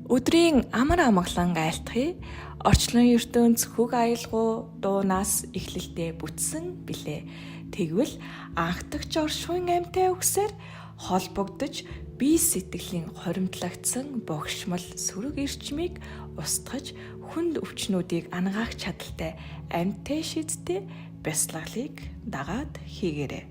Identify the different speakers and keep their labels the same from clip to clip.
Speaker 1: Өдрийн амар амгалан айлтгая. Орчлон ертөнц хөг аялгау дуунаас эхлэлдээ бүтсэн билээ. Тэгвэл анхдагч оршин амьтаа үгсээр холбогдож бие сэтгэлийн хоримтлагдсан богшмол сөрөг эрчмийг устгаж хүнд өвчнүүдийг ангахч чадaltaй амьтаа шидтэй бясалгалыг дагаад хийгээрэй.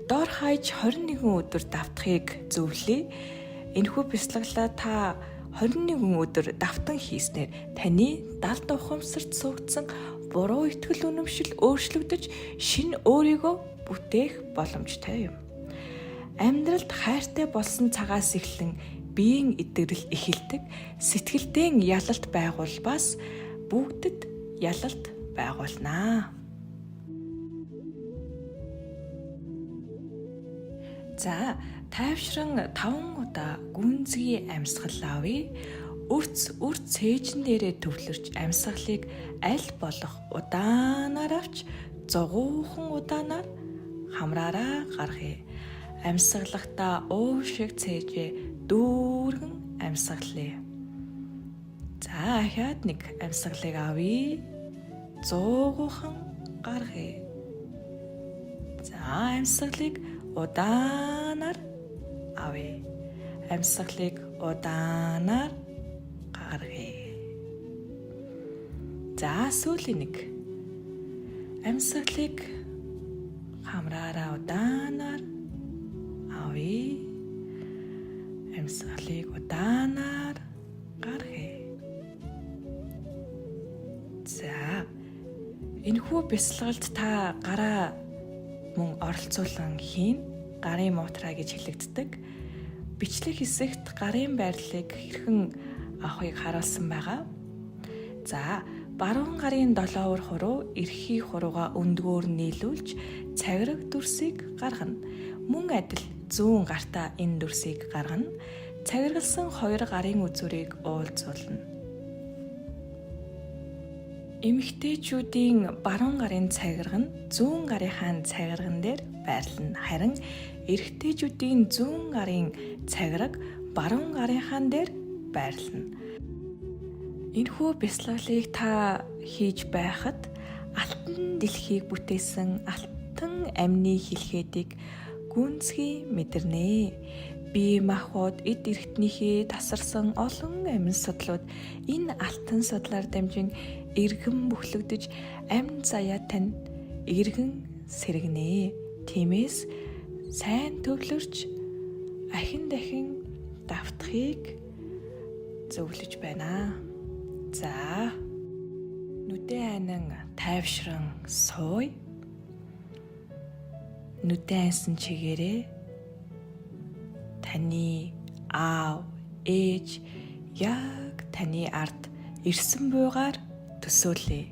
Speaker 1: Доор хаяж 21 өдөр давтахыг зөвлөе. Энэхүү бясалгалаа та 21 өдөр давтан хийснээр таны далд ухамсарт суугдсан буруу итгэл үнэмшил өөрчлөгдөж шинэ өөрийгөө бүтээх боломжтой юм. Амьдралд хайртай болсон цагаас эхлэн биеийн идэгрэл эхэлдэг, сэтгэлдээ ялалт байгуулбаас бүгдэд ялалт байгуулнаа. За, тайвшран 5 удаа гүнзгий амьсгал авъя. Үр цээжин дээрээ төвлөрч амьсгалыг аль болох удаанаар авч зугуухан удаанаар хамраараа гаргая. Амьсгалахдаа уушиг цээжээ дүүргэн амьсгалъя. За, ахаад нэг амьсгалыг авъя. Зугуухан гаргая. За, амьсгалыг удаанаар авъя. Амьсгалыг удаанаар гаргая. За, сүүлийн нэг амьсгалыг хамраараа удаанаар авъя. Амьсгалыг удаанаар гаргая. За, энэхүү бясалгалд та гараа мөн оролцуулан хийн. Гарын муутра гэж хэлэгддэг. Бичлэг хэсэгт гарын байрлалыг хэрхэн авахыг харуулсан байгаа. За, баруун гарын 7 хуруу эрхий хурууга өндгөөр нийлүүлж цагираг дүрсийг гаргана. Мөн адил зүүн гартаа энэ дүрсийг гаргана. Цагиргалсан 2 гарын үзүүрийг уулзуулна. Эмэгтэйчүүдийн баруун гарын цагирга нь зүүн гарынхаа цагирган дээр байрлана. Харин эрэгтэйчүүдийн зүүн гарын цагирга баруун гарынхаа дээр байрлана. Энэхүү бясалгалыг та хийж байхад алтан дэлхийг бүтээсэн алтан амьны хэлхээдийг гүнзгий мэдэрнэ. Бие махбод эд эрхтнийхээ тасарсан олон амин судлууд энэ алтан судлаар дамжин эргэн бүхлэгдэж амин заяа тань эргэн сэргэнэ. Тиймээс сайн төвлөрч ахин дахин давтахыг зөвлөж байна. За, нүдэн айнан тайвшран сууя. Нүдэн айсан чигээрээ таны аав, ээж яг таны ард ирсэн буйгаар төсөөлье.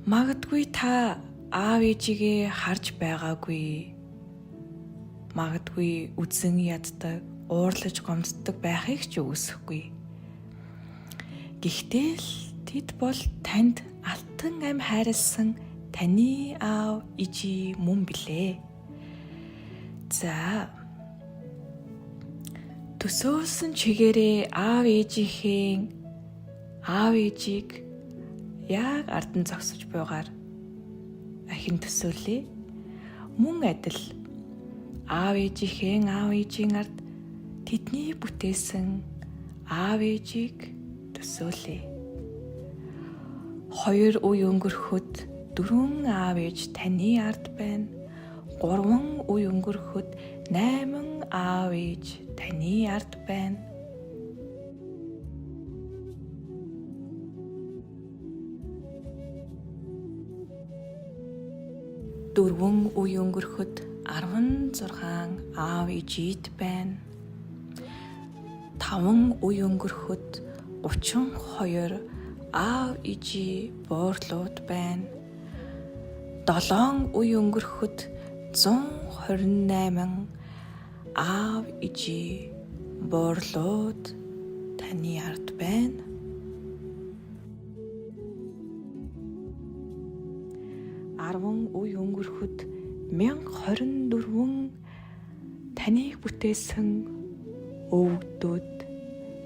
Speaker 1: Магадгүй та аав ээжигээ харж байгаагүй. Магадгүй үзэн яддаг, уурлаж гомддог байхыг ч үгүйсэхгүй. Гэхдээ л тэд бол танд алтан ам хайрлсан таны аав ээжи мөн билээ. За, төсөөлсөн чигээрээ аав ээжийг яг ардан зогсож буйгаар ахин төсөөлье. Мөн адил аав ээжийн ард тэдний бүтээсэн аав ээжийг төсөөлье. 2 үе өнгөрөхөд 4 аав ээж таны ард байна. 3 үе өнгөрөхөд 8 аав ээж таны ард байна. 4 үе өнгөрөхөд 16 аав ээжид байна. 5 үе өнгөрөхөд 32 аав ээжи буурлууд байна. 7 үе өнгөрөхөд 128 аав ээжи буурлууд таны ард байна. 10 үе өнгөрөхөд 1024 таныг бүтээсэн өвгдүүд